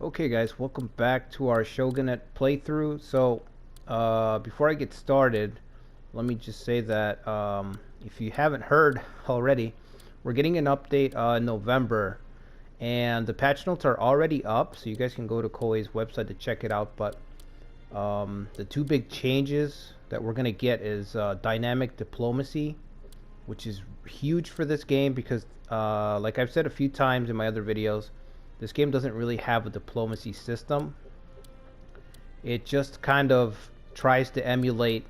Okay guys, welcome back to our Shogunate playthrough. Before I get started, let me just say that if you haven't heard already, we're getting an update in November, and the patch notes are already up, so you guys can go to Koei's website to check it out. But the two big changes that we're going to get is dynamic diplomacy, which is huge for this game because, like I've said a few times in my other videos, this game doesn't really have a diplomacy system. It just kind of tries to emulate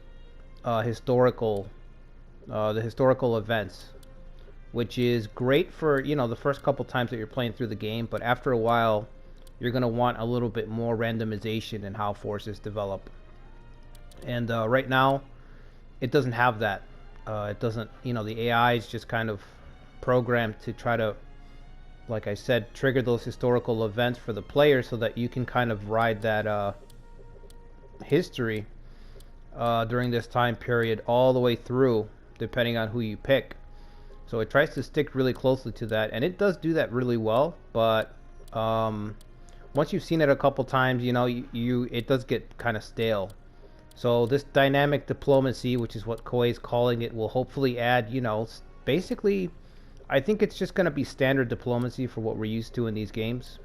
historical, the historical events, which is great for the first couple times that you're playing through the game. But after a while, you're gonna want a little bit more randomization in how forces develop. And right now, it doesn't have that. It doesn't. The AI is just kind of programmed to try to, like I said, trigger those historical events for the player so that you can kind of ride that history during this time period all the way through, depending on who you pick. So it tries to stick really closely to that, and it does do that really well. But once you've seen it a couple times, it does get kind of stale. So this dynamic diplomacy, which is what Koei is calling it, will hopefully add, basically, I think it's just going to be standard diplomacy for what we're used to in these games.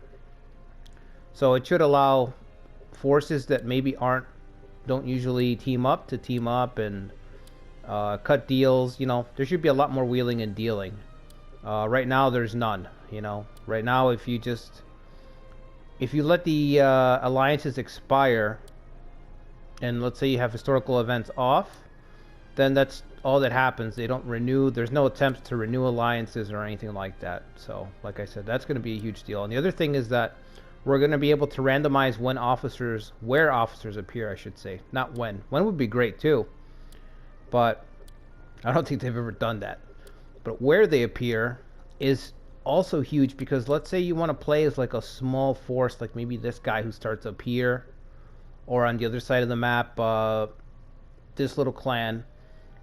So it should allow forces that maybe don't usually team up to team up and cut deals. There should be a lot more wheeling and dealing. Right now, there's none. Right now, if you let the alliances expire, and let's say you have historical events off, then that's all that happens. They don't renew. There's no attempts to renew alliances or anything like that. So, like I said, that's going to be a huge deal. And the other thing is that we're going to be able to randomize where officers appear, I should say. Not when. When would be great too. But I don't think they've ever done that. But where they appear is also huge, because let's say you want to play as like a small force, like maybe this guy who starts up here, or on the other side of the map, this little clan.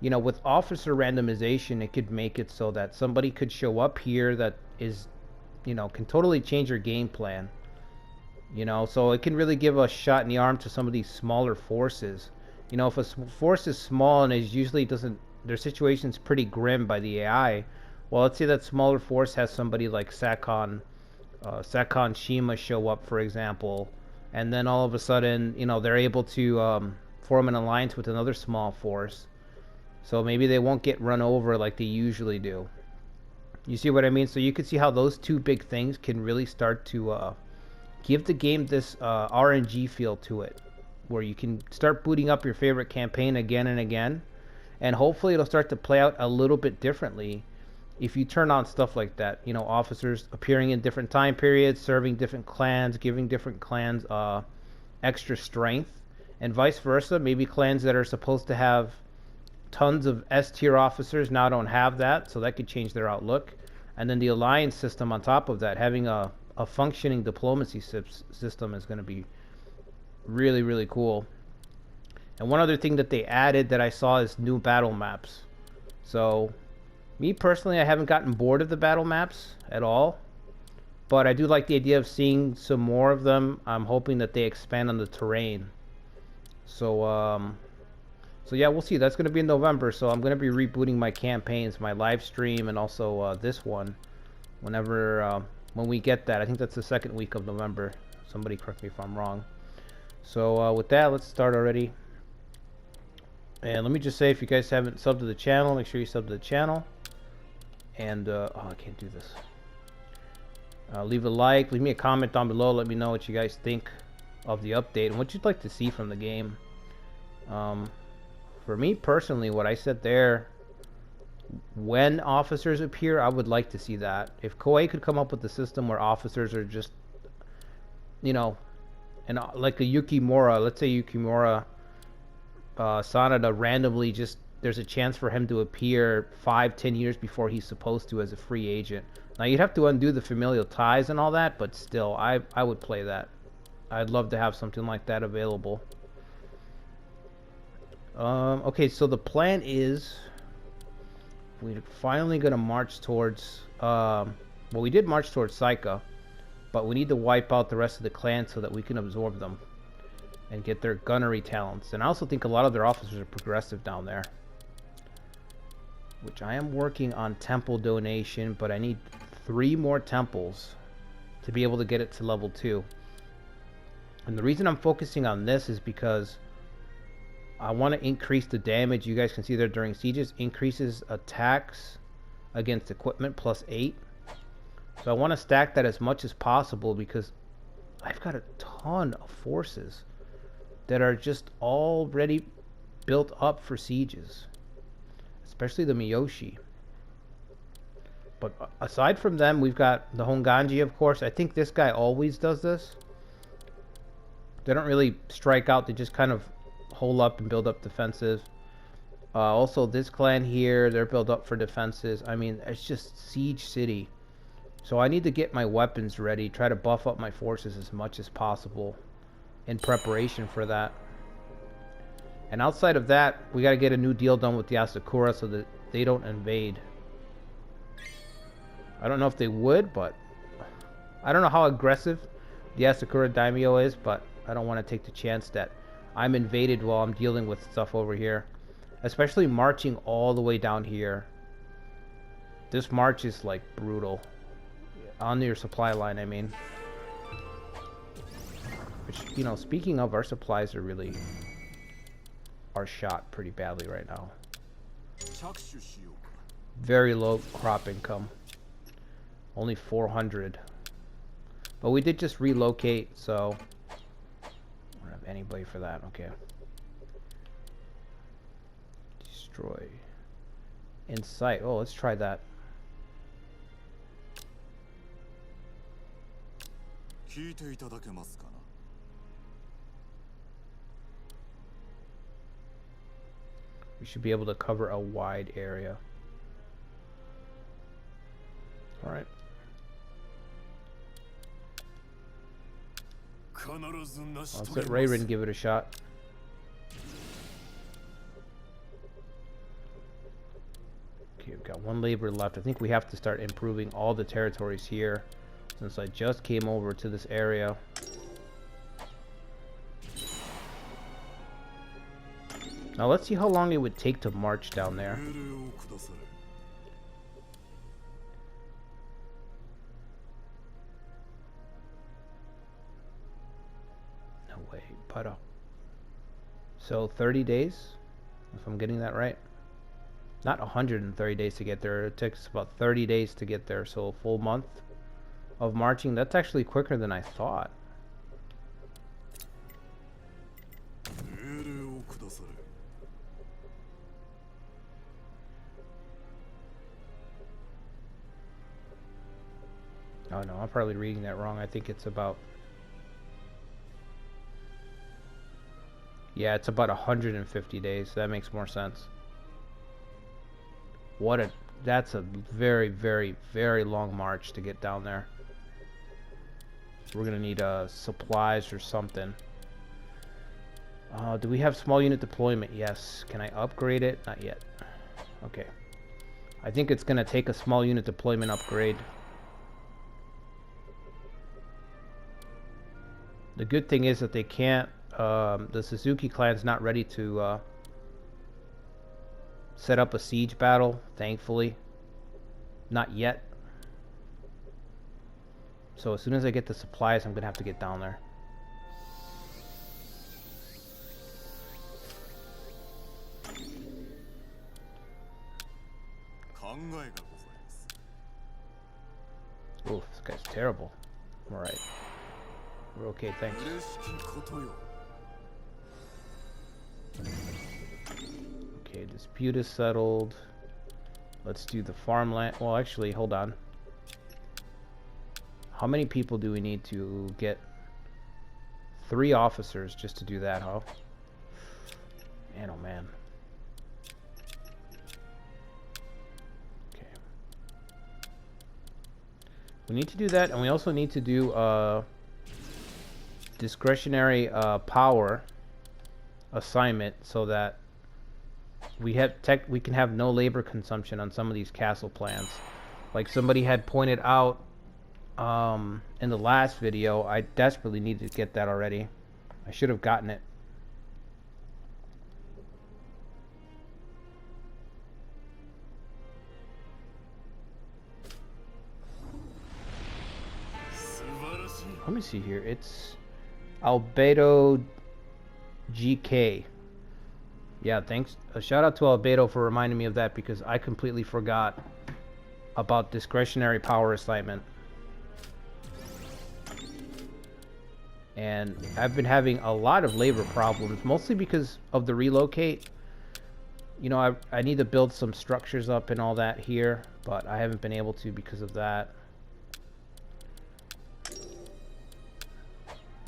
With officer randomization, it could make it so that somebody could show up here that is, can totally change your game plan. So it can really give a shot in the arm to some of these smaller forces. If a force is small and their situation's pretty grim by the AI, well, let's say that smaller force has somebody like Sakon Shima show up, for example, and then all of a sudden, they're able to form an alliance with another small force. So maybe they won't get run over like they usually do. You see what I mean? So you can see how those two big things can really start to give the game this RNG feel to it, where you can start booting up your favorite campaign again and again, and hopefully it'll start to play out a little bit differently if you turn on stuff like that. Officers appearing in different time periods, serving different clans, giving different clans extra strength, and vice versa. Maybe clans that are supposed to have tons of S-tier officers now don't have that, so that could change their outlook. And then the alliance system on top of that, having a functioning diplomacy system, is going to be really, really cool. And one other thing that they added that I saw is new battle maps. So, me personally, I haven't gotten bored of the battle maps at all, but I do like the idea of seeing some more of them. I'm hoping that they expand on the terrain. So yeah, we'll see. That's going to be in November, so I'm going to be rebooting my campaigns, my live stream, and also this one when we get that. I think that's the second week of November. Somebody correct me if I'm wrong. So with that, let's start already. And let me just say, if you guys haven't subbed to the channel, make sure you sub to the channel. And I can't do this. Leave a like, leave me a comment down below. Let me know what you guys think of the update and what you'd like to see from the game. For me personally, what I said there, when officers appear, I would like to see that. If Koei could come up with a system where officers are just, and like a Yukimura, let's say Yukimura Sanada randomly just, there's a chance for him to appear 5-10 years before he's supposed to as a free agent. Now you'd have to undo the familial ties and all that, but still, I would play that. I'd love to have something like that available. Okay, so the plan is we're finally gonna march towards well, we did march towards Saika, But we need to wipe out the rest of the clan so that we can absorb them and get their gunnery talents. And I also think a lot of their officers are progressive down there. Which I am working on temple donation, but I need 3 more temples to be able to get it to level 2. And the reason I'm focusing on this is because I want to increase the damage. You guys can see there during sieges. Increases attacks against equipment plus 8. So I want to stack that as much as possible because I've got a ton of forces that are just already built up for sieges. Especially the Miyoshi. But aside from them, we've got the Honganji, of course. I think this guy always does this. They don't really strike out. They just kind of hole up and build up defenses. Also, this clan here, they're built up for defenses. I mean, it's just siege city. So I need to get my weapons ready. Try to buff up my forces as much as possible in preparation for that. And outside of that, we got to get a new deal done with the Asakura so that they don't invade. I don't know if they would, but I don't know how aggressive the Asakura daimyo is, but I don't want to take the chance that I'm invaded while I'm dealing with stuff over here. Especially marching all the way down here. This march is like brutal. On your supply line, I mean. Which, you know, speaking of, our supplies are really... are shot pretty badly right now. Very low crop income. Only 400. But we did just relocate, so... I don't have anybody for that, okay. Destroy. Incite. Oh, let's try that. We should be able to cover a wide area. Alright. Let's let Rayrin give it a shot. Okay, we've got 1 labor left. I think we have to start improving all the territories here since I just came over to this area. Now let's see how long it would take to march down there. No way, but so 30 days, if I'm getting that right. Not 130 days to get there. It takes about 30 days to get there, so a full month of marching. That's actually quicker than I thought. Oh no, I'm probably reading that wrong. I think it's about... yeah, it's about 150 days. That makes more sense. That's a very, very, very long march to get down there. We're gonna need supplies or something. Do we have small unit deployment? Yes. Can I upgrade it? Not yet. Okay. I think it's gonna take a small unit deployment upgrade. The good thing is that they can't, the Suzuki clan's not ready to set up a siege battle, thankfully. Not yet. So as soon as I get the supplies, I'm going to have to get down there. Oof, this guy's terrible. Alright. We're okay, thanks. Okay, dispute is settled. Let's do the farmland. Well, actually, hold on. How many people do we need to get? 3 officers just to do that, huh? Man, oh man. Okay. We need to do that, and we also need to do discretionary power assignment so that we can have no labor consumption on some of these castle plans. Like somebody had pointed out in the last video. I desperately needed to get that already. I should have gotten it. Let me see here. It's Albedo GK. Yeah, thanks. A shout out to Albedo for reminding me of that, because I completely forgot about discretionary power assignment. And I've been having a lot of labor problems, mostly because of the relocate. You know, I need to build some structures up and all that here, but I haven't been able to because of that.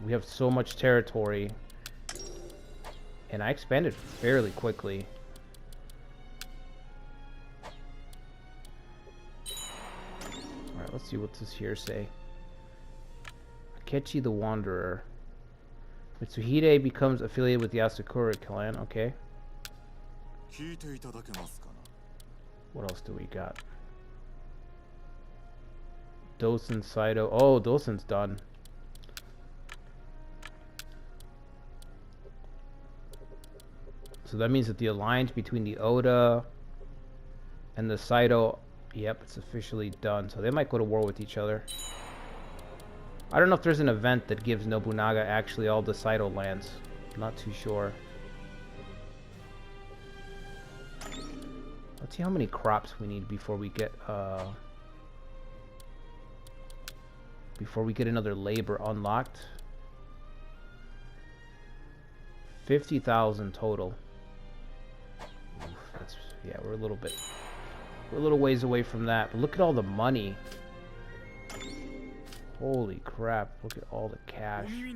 We have so much territory, and I expanded fairly quickly. Alright, let's see what this here say. Akechi the Wanderer. Mitsuhide becomes affiliated with the Asakura clan. Okay. What else do we got? Dosen Saito. Oh, Dosen's done. So that means that the alliance between the Oda and the Saito, yep, it's officially done. So they might go to war with each other. I don't know if there's an event that gives Nobunaga actually all the Saito lands. I'm not too sure. Let's see how many crops we need before we get another labor unlocked. 50,000 total. Oof, that's, yeah, we're a little ways away from that. But look at all the money. Holy crap, look at all the cash. We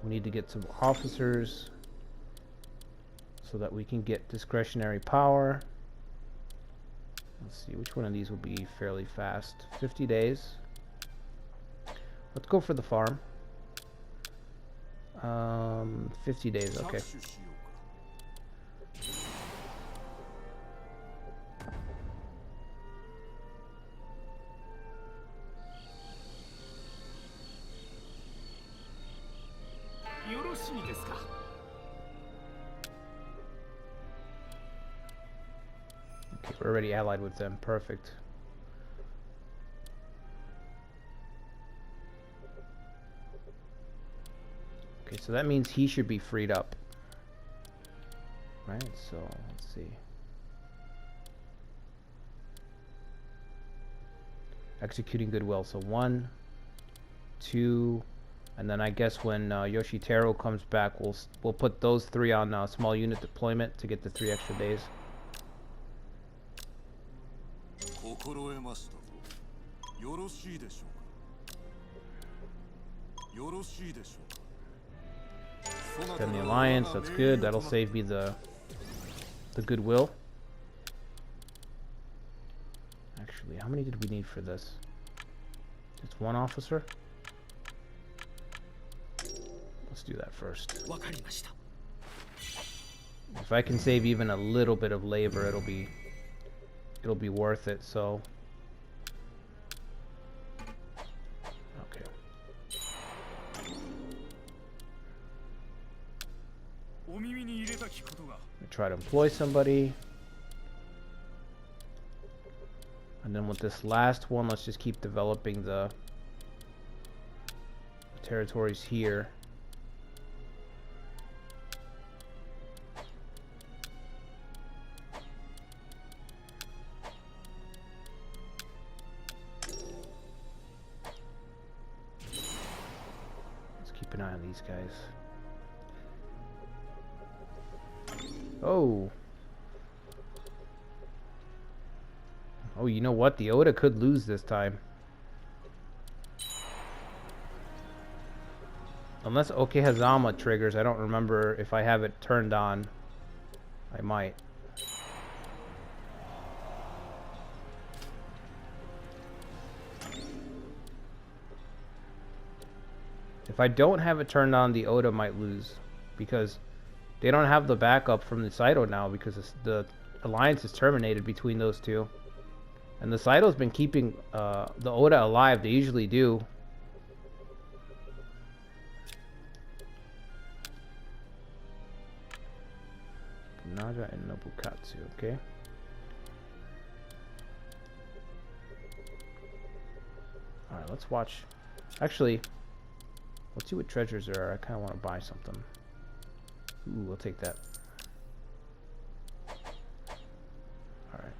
need to get some officers so that we can get discretionary power. Let's see, which one of these will be fairly fast? 50 days. Let's go for the farm. 50 days, okay. Okay, we're already allied with them. Perfect. Okay, so that means he should be freed up. Right, so let's see. Executing goodwill. So 1, 2, and then I guess when Yoshitaro comes back, we'll put those 3 on small unit deployment to get the 3 extra days. Extend the alliance, that's good. That'll save me the goodwill. Actually, how many did we need for this? Just 1 officer? Let's do that first. If I can save even a little bit of labor, it'll be worth it. So okay. Try to employ somebody. And then with this last one, let's just keep developing the territories here. Let's keep an eye on these guys. Oh. Oh, you know what? The Oda could lose this time. Unless Okehazama triggers. I don't remember if I have it turned on. I might. If I don't have it turned on, the Oda might lose. Because They don't have the backup from the Saito now because the alliance is terminated between those two. And the Saito's been keeping the Oda alive. They usually do. Naga and Nobukatsu, okay. Alright, let's watch. Actually, let's see what treasures there are. I kind of want to buy something. Ooh, we'll take that. Alright.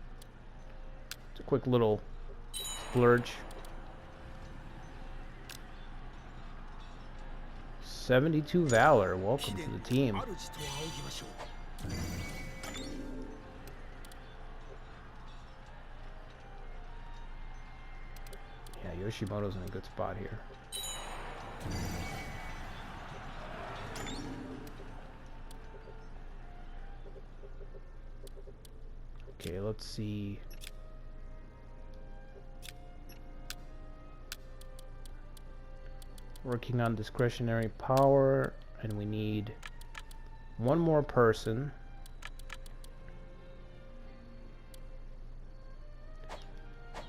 It's a quick little splurge. 72 Valor. Welcome to the team. Yeah, Yoshimoto's in a good spot here. Okay, let's see. Working on discretionary power, and we need one more person.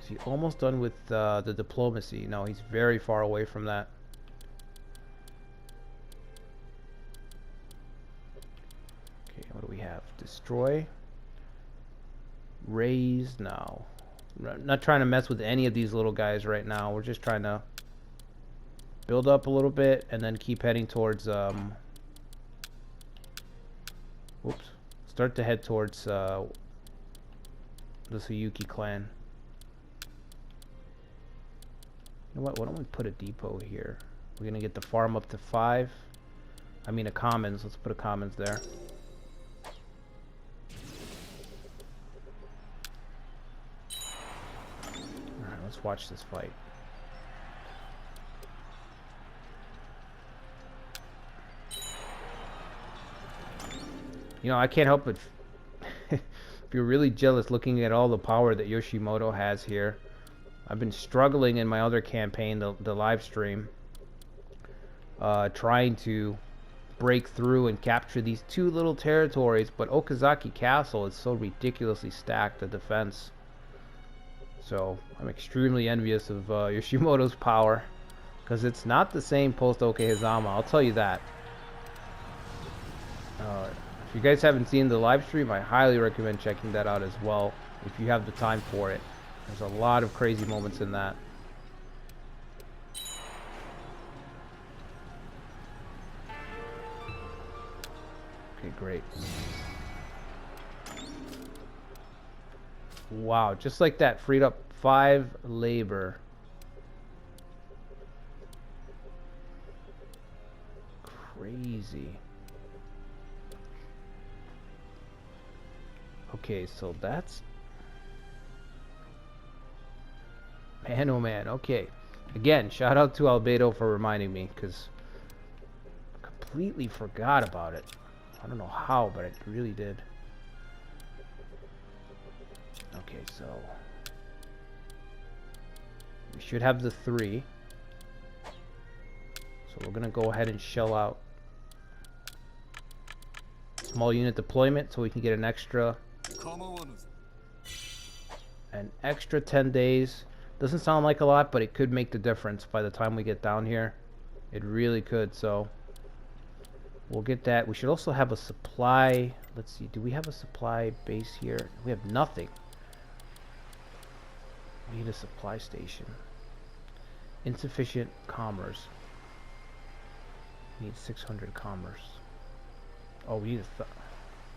Is he almost done with the diplomacy? No, he's very far away from that. Okay, what do we have? Destroy. Raise. No. Not trying to mess with any of these little guys right now. We're just trying to build up a little bit and then keep heading towards whoops. Start to head towards the Tsuyuki clan. You know what? Why don't we put a depot here? We're gonna get the farm up to 5. I mean a commons. Let's put a commons there. Alright, let's watch this fight. You know, I can't help but feel really jealous looking at all the power that Yoshimoto has here. I've been struggling in my other campaign, the live stream, trying to break through and capture these 2 little territories, but Okazaki Castle is so ridiculously stacked, the defense. So I'm extremely envious of Yoshimoto's power, because it's not the same post Okehizama, I'll tell you that. If you guys haven't seen the live stream, I highly recommend checking that out as well if you have the time for it. There's a lot of crazy moments in that. Okay, great. Wow, just like that, freed up 5 labor. Crazy. Okay, so that's... Man, oh man, okay. Again, shout out to Albedo for reminding me, because I completely forgot about it. I don't know how, but I really did. Okay, so... we should have the 3. So we're going to go ahead and shell out small unit deployment so we can get an extra 10 days. Doesn't sound like a lot, but it could make the difference by the time we get down here. It really could, so we'll get that. We should also have a supply. Let's see, do we have a supply base here? We have nothing. We need a supply station. Insufficient commerce. We need 600 commerce. Oh, we need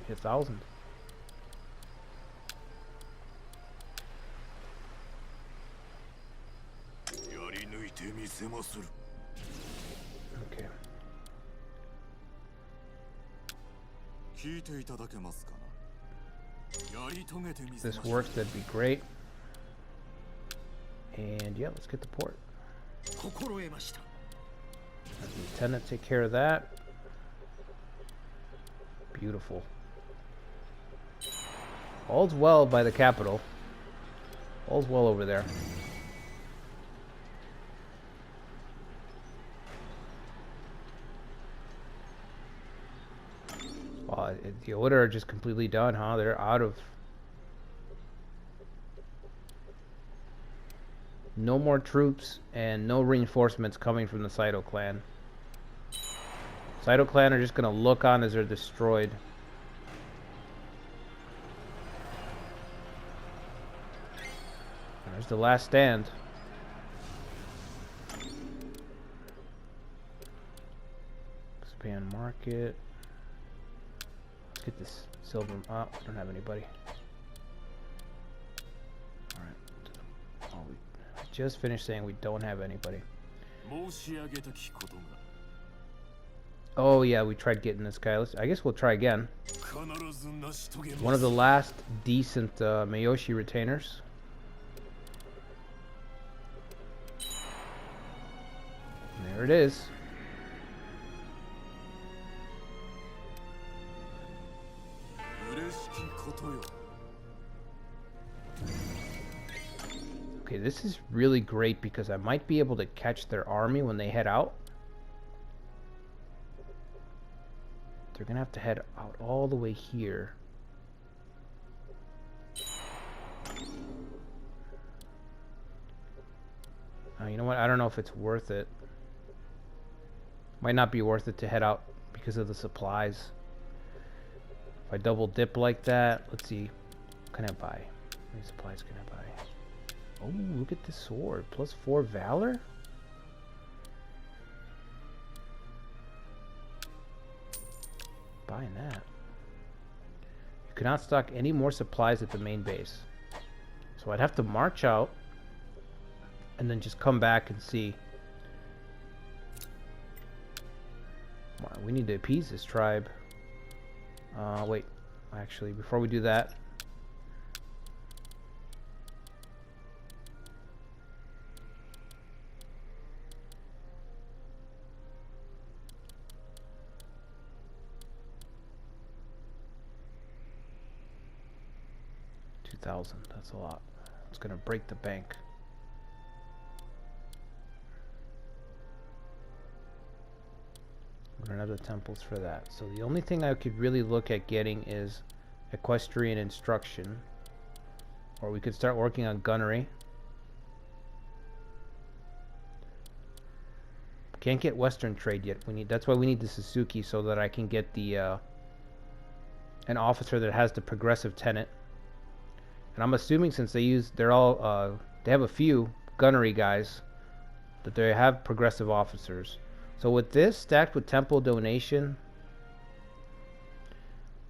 1,000. Okay. If this works, that'd be great. And yeah, let's get the port. Have the lieutenant take care of that. Beautiful. All's well by the capital. All's well over there. The Oda are just completely done, huh? They're out of... No more troops and no reinforcements coming from the Saito clan. Saito clan are just gonna look on as they're destroyed. There's the last stand. Expand market. Let's get this silver. Oh, we don't have anybody. Alright. Oh, we just finished saying we don't have anybody. Oh yeah, we tried getting this guy. I guess we'll try again. One of the last decent Miyoshi retainers. There it is. Okay, this is really great because I might be able to catch their army when they head out. They're gonna have to head out all the way here. You know what? I don't know if it's worth it. Might not be worth it to head out because of the supplies. If I double dip like that, let's see. What can I buy? How many supplies can I buy? Oh, look at this sword. +4 valor? Buying that. You cannot stock any more supplies at the main base. So I'd have to march out and then just come back and see. We need to appease this tribe. Wait. Actually, before we do that, that's a lot. It's gonna break the bank. We don't have the temples for that. So the only thing I could really look at getting is equestrian instruction, or we could start working on gunnery. Can't get Western trade yet. That's why we need the Suzuki, so that I can get the an officer that has the progressive tenet. And I'm assuming since they have a few gunnery guys, that they have progressive officers. So with this stacked with temple donation,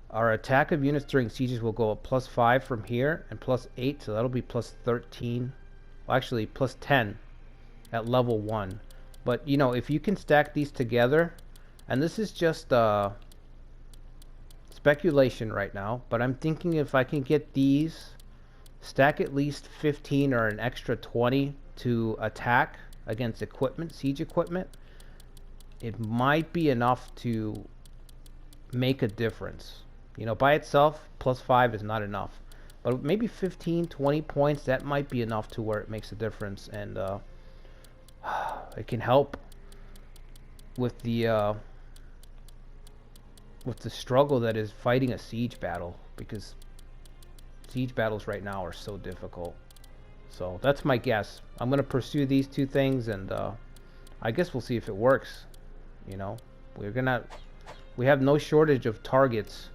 our attack of units during sieges will go up +5 from here and +8, so that'll be +13. Well, actually +10 at level 1. But you know, if you can stack these together, and this is just speculation right now, but I'm thinking if I can get these, stack at least 15 or an extra 20 to attack against equipment, siege equipment, it might be enough to make a difference. You know, by itself, +5 is not enough. But maybe 15, 20 points, that might be enough to where it makes a difference. And it can help with the struggle that is fighting a siege battle. Because siege battles right now are so difficult. So that's my guess. I'm going to pursue these two things, and I guess we'll see if it works. You know, we have no shortage of targets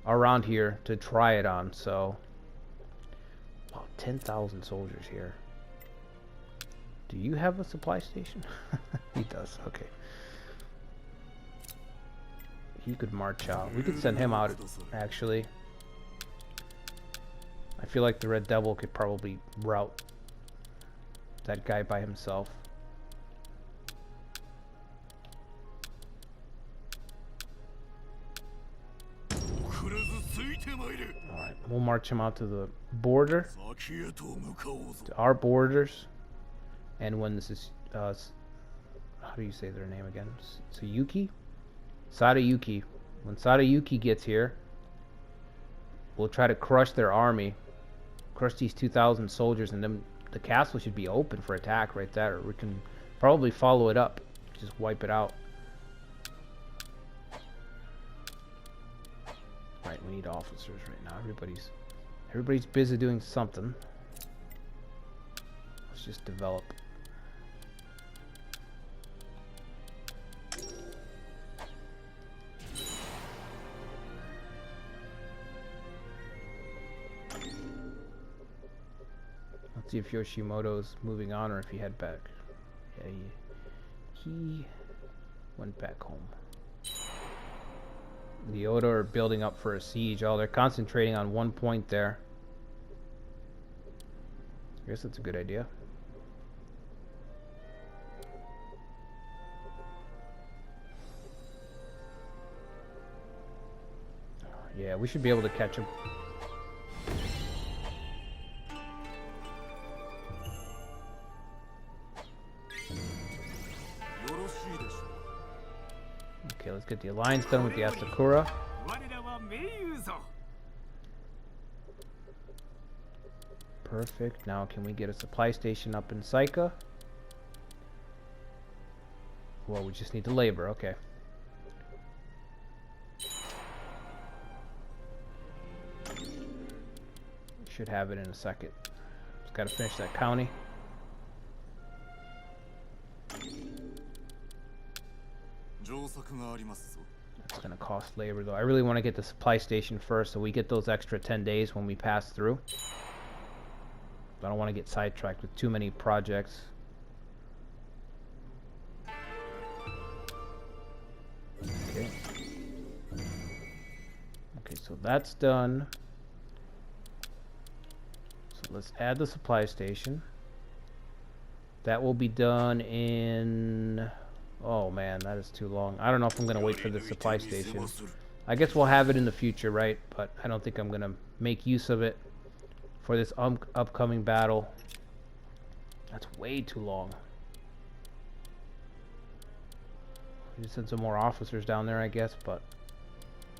around here to try it on. So, wow, 10,000 soldiers here. Do you have a supply station? He does. Okay. He could march out. We could send him out, actually. I feel like the Red Devil could probably rout that guy by himself. Alright, we'll march him out to the border, to our borders. And when this is, how do you say their name again? Sayuki? Sadayuki. When Sadayuki gets here, we'll try to crush their army. Crush these 2,000 soldiers, and then the castle should be open for attack right there. Or we can probably follow it up. Just wipe it out. we need officers right now. Everybody's busy doing something. Let's just develop. Let's see if Yoshimoto's moving on or if he head back. Yeah, he went back home. The Oda are building up for a siege. Oh, they're concentrating on one point there. I guess that's a good idea. Yeah, we should be able to catch him. Okay, let's get the alliance done with the Asakura. Perfect. Now can we get a supply station up in Saika? Well, we just need the labor. Okay. Should have it in a second. Just gotta finish that county. That's gonna cost labor though. I really want to get the supply station first so we get those extra 10 days when we pass through. I don't want to get sidetracked with too many projects. Okay. Okay, so that's done. So let's add the supply station. That will be done in... Oh man, that is too long. I don't know if I'm going to wait for the supply station. I guess we'll have it in the future, right? But I don't think I'm going to make use of it for this upcoming battle. That's way too long. We just send some more officers down there, I guess, but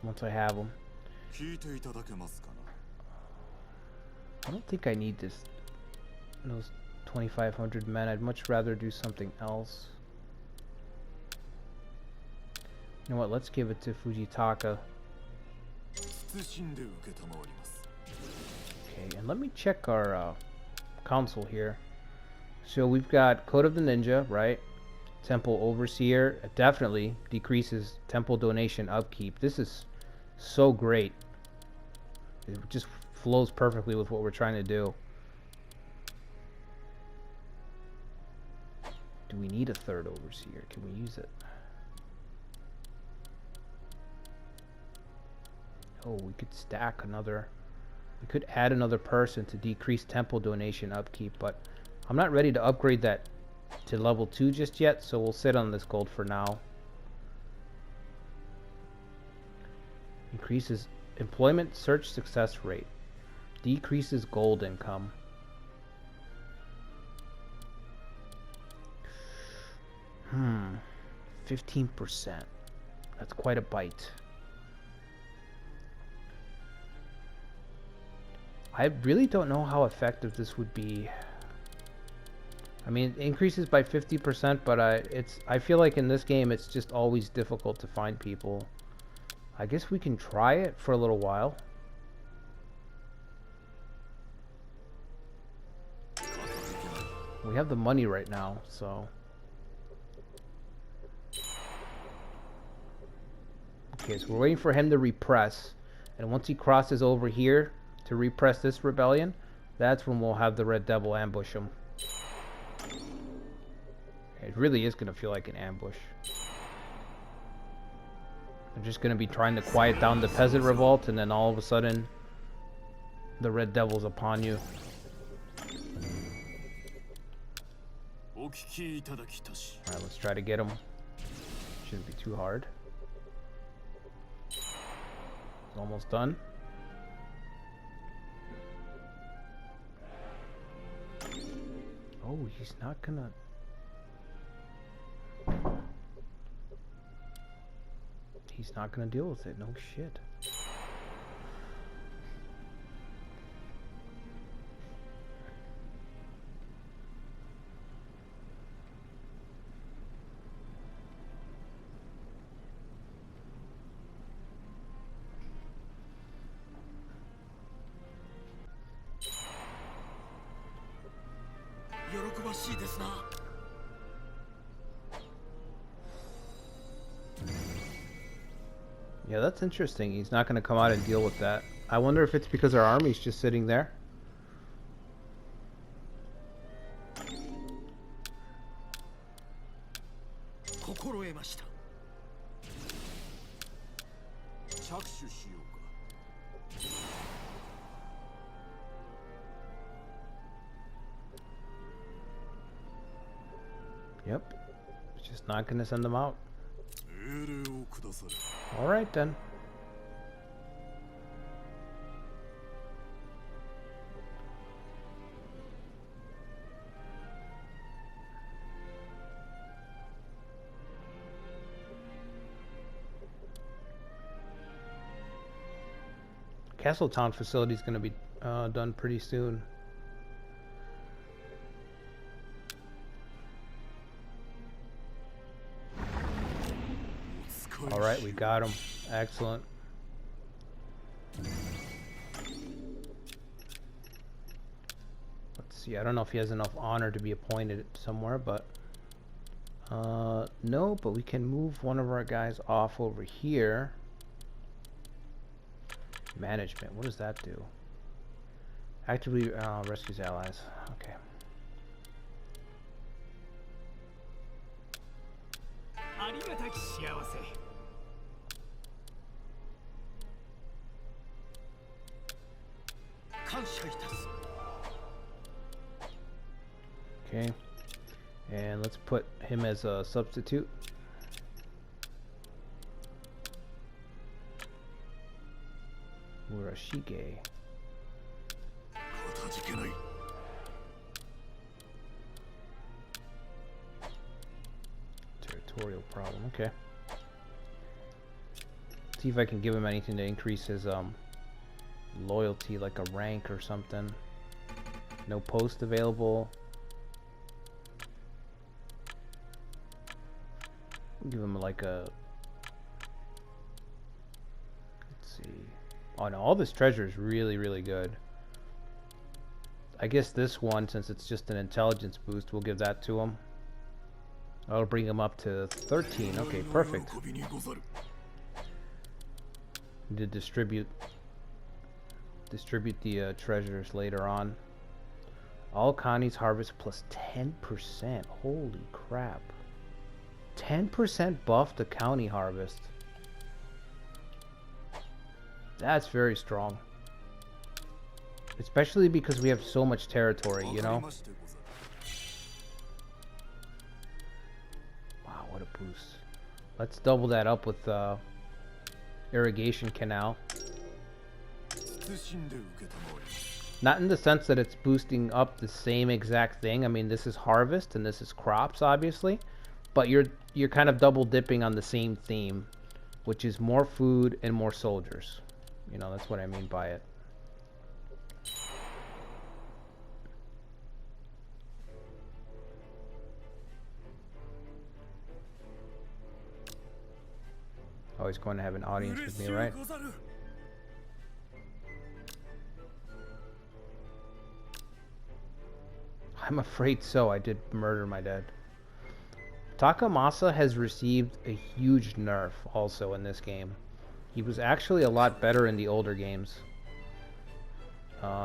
once I have them. I don't think I need those 2,500 men. I'd much rather do something else. You know what, let's give it to Fujitaka. Okay, and let me check our council here. So we've got Code of the Ninja, right? Temple Overseer. It definitely decreases temple donation upkeep. This is so great. It just flows perfectly with what we're trying to do. Do we need a third Overseer? Can we use it? Oh, we could stack another. We could add another person to decrease temple donation upkeep, but I'm not ready to upgrade that to level 2 just yet, so we'll sit on this gold for now. Increases employment search success rate. Decreases gold income. 15%. That's quite a bite. I really don't know how effective this would be. I mean, it increases by 50%, but I feel like in this game it's just always difficult to find people. I guess we can try it for a little while. We have the money right now, so. Okay, so we're waiting for him to repress, and once he crosses over here to repress this rebellion, that's when we'll have the Red Devil ambush him. It really is going to feel like an ambush. I'm just going to be trying to quiet down the peasant revolt, and then all of a sudden the Red Devil's upon you. Alright, let's try to get him. Shouldn't be too hard. It's almost done. Oh, he's not gonna... He's not gonna deal with it, no shit. Yeah, that's interesting. He's not going to come out and deal with that. I wonder if it's because our army's just sitting there. Yep. It's just not going to send them out. Alright then. Castletown facility is going to be done pretty soon. Alright, we got him. Excellent. Let's see, I don't know if he has enough honor to be appointed somewhere, but no, but we can move one of our guys off over here. Management, what does that do? Actively rescues allies. Okay. Okay, and let's put him as a substitute. Ashikaga. Territorial problem, okay. See if I can give him anything to increase his loyalty, like a rank or something. No post available. Give him like a... Let's see. Oh no, all this treasure is really, really good. I guess this one, since it's just an intelligence boost, we'll give that to him. That'll bring him up to 13. Okay, perfect. Need to distribute the treasures later on. All Connie's harvest plus 10%. Holy crap. 10% buff to county harvest. That's very strong. Especially because we have so much territory, you know? Wow, what a boost. Let's double that up with irrigation canal. Not in the sense that it's boosting up the same exact thing. I mean, this is harvest and this is crops, obviously. But you're kind of double dipping on the same theme, which is more food and more soldiers. You know, that's what I mean by it. Always going to have an audience with me, right? I'm afraid so. I did murder my dad. Takamasa has received a huge nerf also in this game. He was actually a lot better in the older games.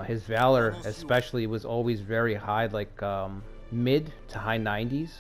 His valor especially was always very high, like mid to high 90s.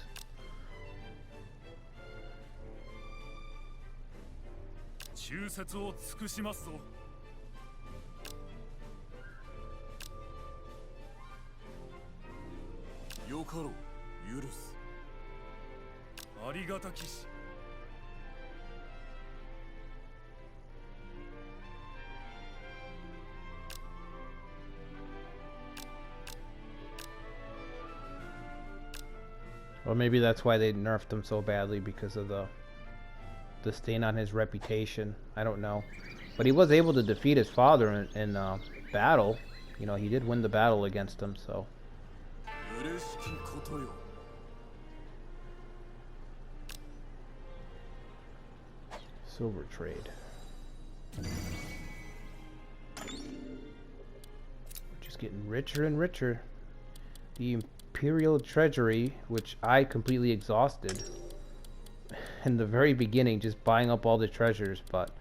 Or maybe that's why they nerfed him so badly, because of the stain on his reputation. I don't know. But he was able to defeat his father in battle. You know, he did win the battle against him, so. Silver trade. We're just getting richer and richer. The Imperial Treasury, which I completely exhausted in the very beginning, just buying up all the treasures, but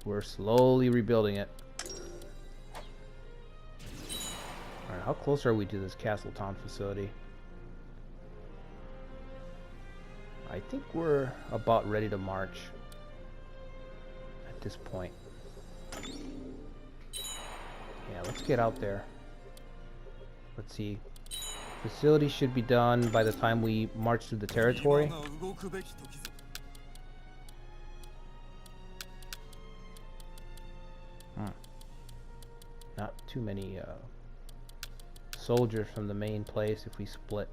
we're slowly rebuilding it. Alright, how close are we to this Castletown facility? I think we're about ready to march at this point. Yeah, let's get out there. Let's see. Facility should be done by the time we march through the territory. Not too many soldiers from the main place if we split.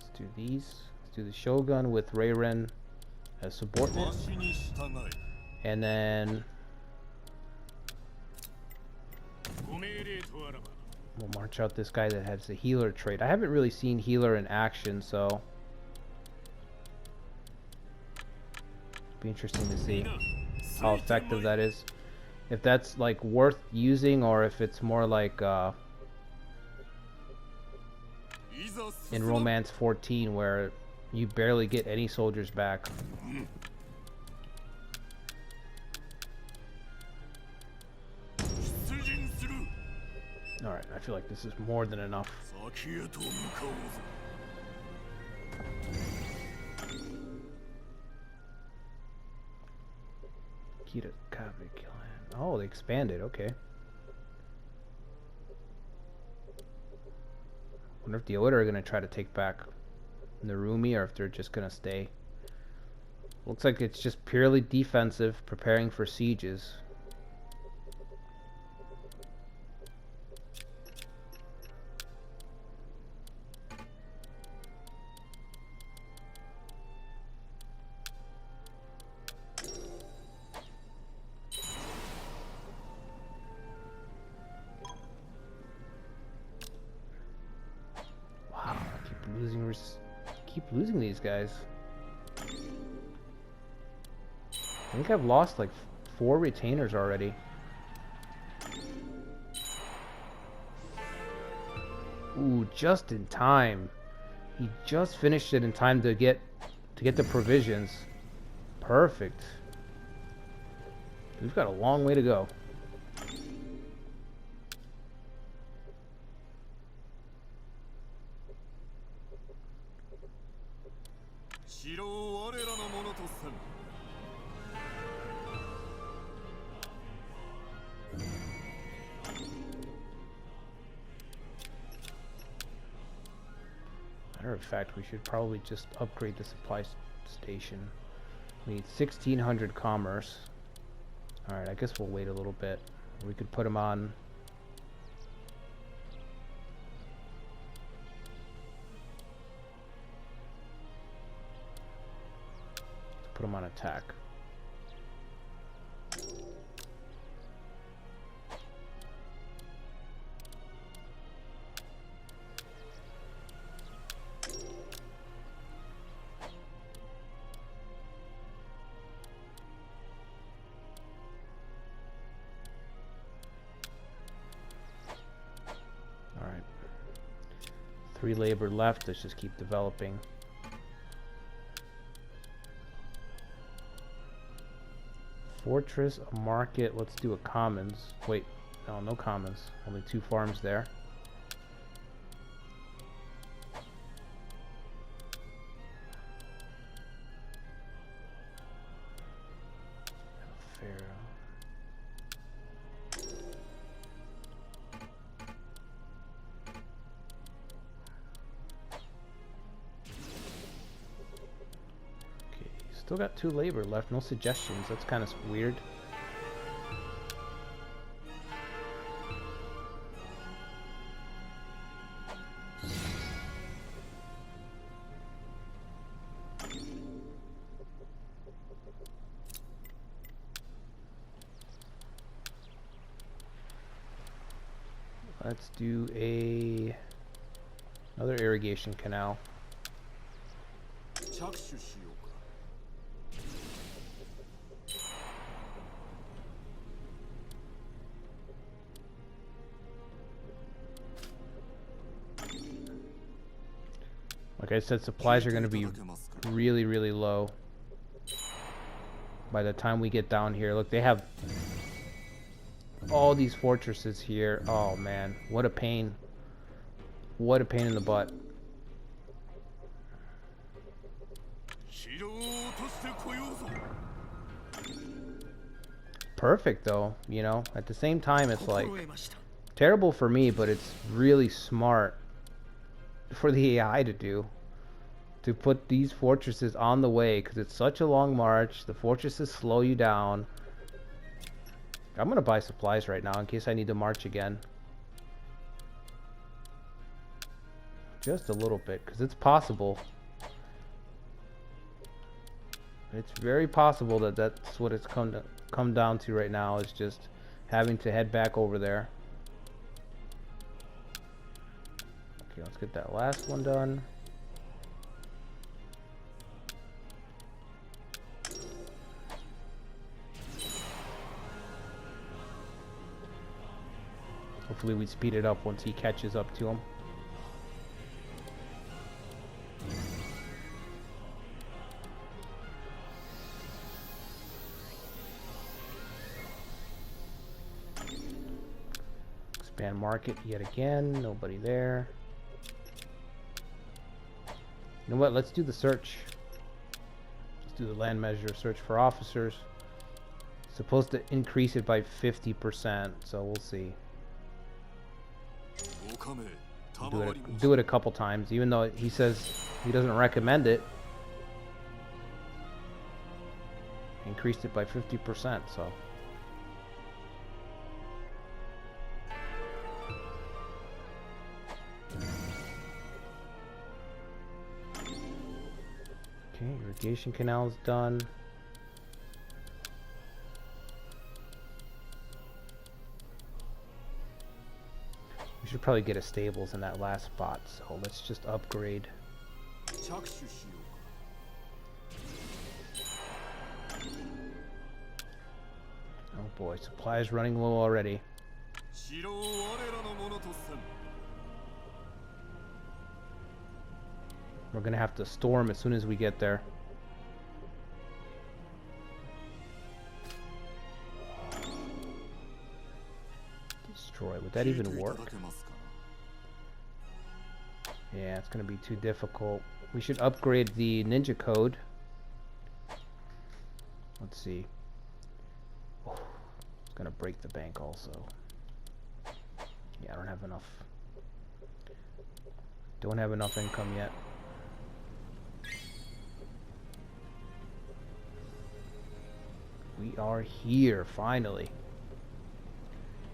Let's do these. Let's do the Shogun with Reiren as subordinate. And then we'll march out this guy that has the healer trait. I haven't really seen healer in action, so be interesting to see how effective that is. If that's like worth using, or if it's more like in Romance 14 where you barely get any soldiers back. Alright, I feel like this is more than enough. Oh, they expanded, okay. Wonder if the Oda are gonna try to take back Narumi, or if they're just gonna stay. Looks like it's just purely defensive, preparing for sieges. Keep losing these guys. I think I've lost like 4 retainers already. Ooh, just in time. He just finished it in time to get the provisions. Perfect. We've got a long way to go. Matter of fact, we should probably just upgrade the supply station. We need 1600 commerce. Alright, I guess we'll wait a little bit. We could put them on. Let's put them on attack. Alright. 3 labor left, let's just keep developing. Fortress, a market, let's do a commons. Wait, no, no commons. Only 2 farms there. Still got 2 labor left, no suggestions. That's kind of weird. Let's do another irrigation canal. Like I said, supplies are going to be really, really low by the time we get down here. Look, they have all these fortresses here. Oh man, what a pain. What a pain in the butt. Perfect though, you know. At the same time, it's like terrible for me, but it's really smart for the AI to do. To put these fortresses on the way, because it's such a long march. The fortresses slow you down. I'm gonna buy supplies right now in case I need to march again. Just a little bit, because it's possible. It's very possible that that's what it's come down to right now, is just having to head back over there. Okay, let's get that last one done. Hopefully we speed it up once he catches up to him. Expand market yet again. Nobody there. You know what? Let's do the search. Let's do the land measure search for officers. Supposed to increase it by 50%, so we'll see. Do it a couple times, even though he says he doesn't recommend it. Increased it by 50%, so. Okay, irrigation canal is done. We should probably get a stables in that last spot, so let's just upgrade. Oh boy, supplies running low already. We're gonna have to storm as soon as we get there. Destroy. Would that even work? Yeah, it's gonna be too difficult. We should upgrade the ninja code. Let's see. Oh, it's gonna break the bank also. Yeah, I don't have enough. Don't have enough income yet. We are here, finally.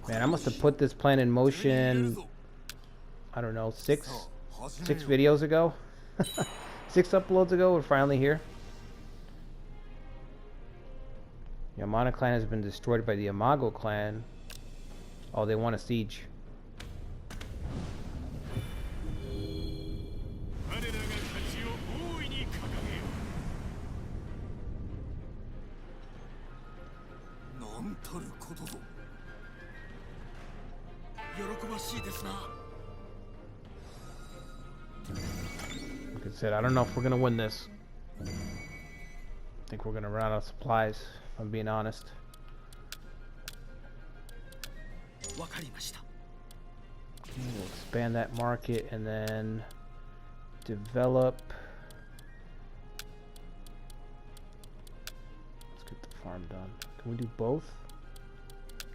Man, I must have put this plan in motion, I don't know, six videos ago? 6 uploads ago, we're finally here. Yamana clan has been destroyed by the Imago clan. Oh, they want a siege. Like I said, I don't know if we're gonna win this. I think we're gonna run out of supplies, if I'm being honest. We'll expand that market and then develop. Let's get the farm done. Can we do both?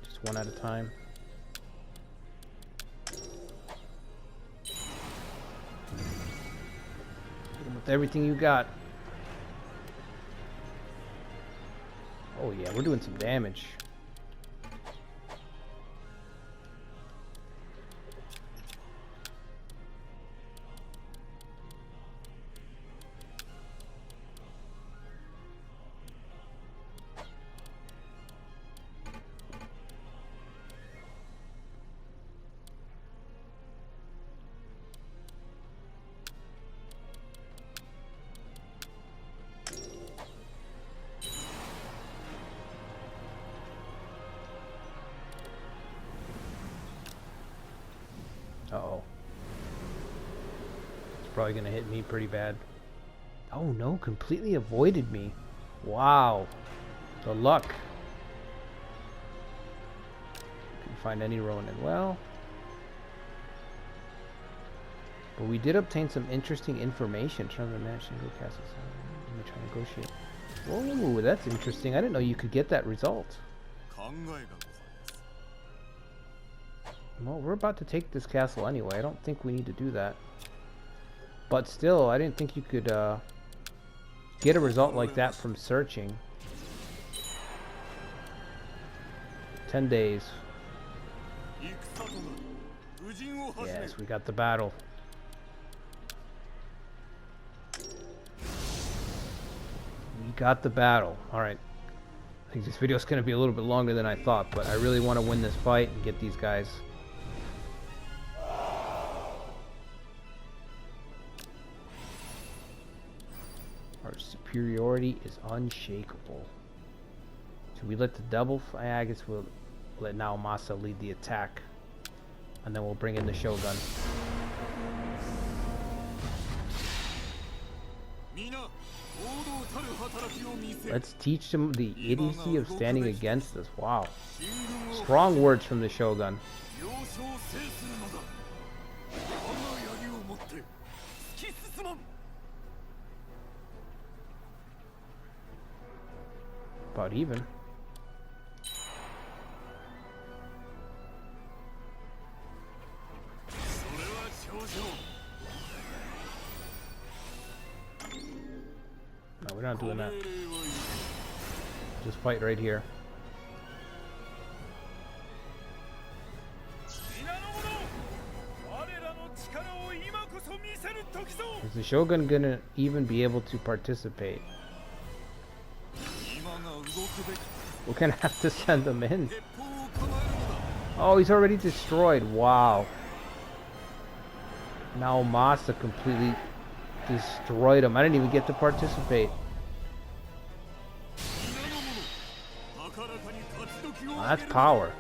Just one at a time. With everything you got. Oh yeah, we're doing some damage. probably gonna hit me pretty bad. Oh no, completely avoided me. Wow. The luck. Couldn't find any Ronin. Well, but we did obtain some interesting information. Trying to manage single castles. Let me try to negotiate. Whoa, that's interesting. I didn't know you could get that result. Well, we're about to take this castle anyway. I don't think we need to do that. But still, I didn't think you could get a result like that from searching. 10 days. Yes, we got the battle. We got the battle. Alright. I think this video is going to be a little bit longer than I thought, but I really want to win this fight and get these guys. Our superiority is unshakable. Should we let the double? I guess we'll let Naomasa lead the attack. And then we'll bring in the Shogun. Let's teach them the idiocy of standing against us. Wow. Strong words from the Shogun. About even. No, we're not doing that. Just fight right here. Is the Shogun gonna even be able to participate? We're gonna have to send them in. Oh, he's already destroyed. Wow. Naomasa completely destroyed him. I didn't even get to participate. Oh, that's power.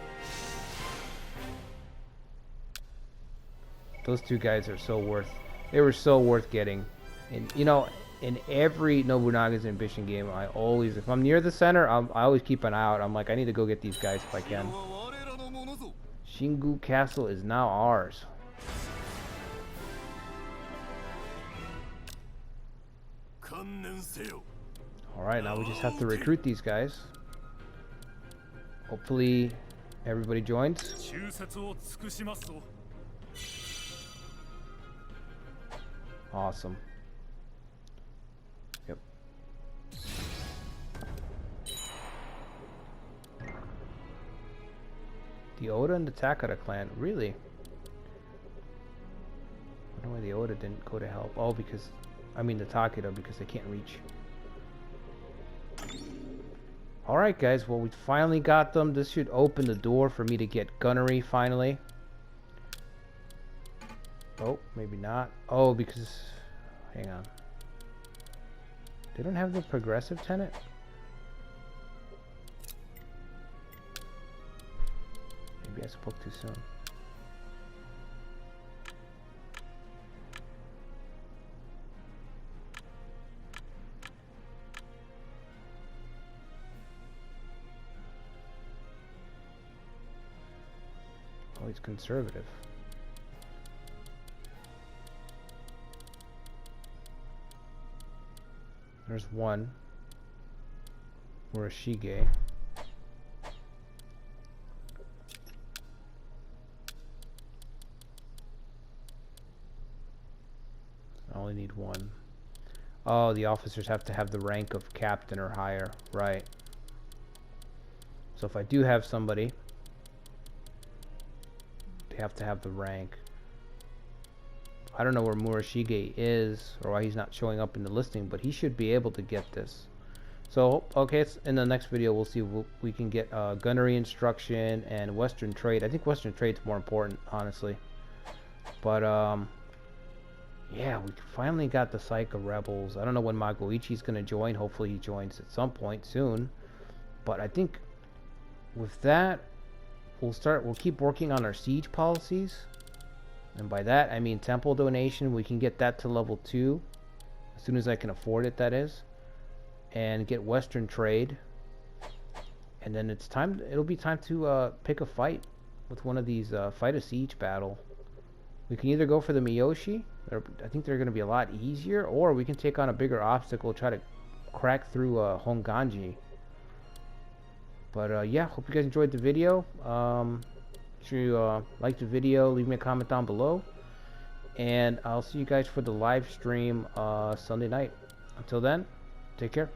Those two guys are so worth. They were so worth getting. And you know, in every Nobunaga's Ambition game, I always, if I'm near the center, I always keep an eye out. I'm like, I need to go get these guys if I can. Shingu Castle is now ours. Alright, now we just have to recruit these guys. Hopefully everybody joins. Awesome. Yep. The Oda and the Takada clan, really? I don't know why the Oda didn't go to help. Oh, because, I mean the Takeda, because they can't reach. Alright guys, well we finally got them. This should open the door for me to get gunnery finally. Oh, maybe not. Oh, because, hang on. They don't have the progressive tenant? Maybe I spoke too soon. Oh, he's conservative. There's one. Murashige. I only need one. Oh, the officers have to have the rank of captain or higher. Right. So if I do have somebody, they have to have the rank. I don't know where Murashige is or why he's not showing up in the listing, but he should be able to get this. So, okay, it's in the next video we'll see if we can get gunnery instruction and Western trade. I think Western trade's more important, honestly. But, yeah, we finally got the Saika rebels. I don't know when Magoichi's going to join. Hopefully he joins at some point soon. But I think with that, we'll keep working on our siege policies. And by that, I mean temple donation. We can get that to level 2 as soon as I can afford it, that is. And get Western trade. And then it's time. It'll be time to pick a fight with one of these fight a siege battle. We can either go for the Miyoshi. I think they're going to be a lot easier, or we can take on a bigger obstacle, try to crack through Honganji. But yeah, hope you guys enjoyed the video. Make sure you like the video, leave me a comment down below, and I'll see you guys for the live stream Sunday night. Until then, take care.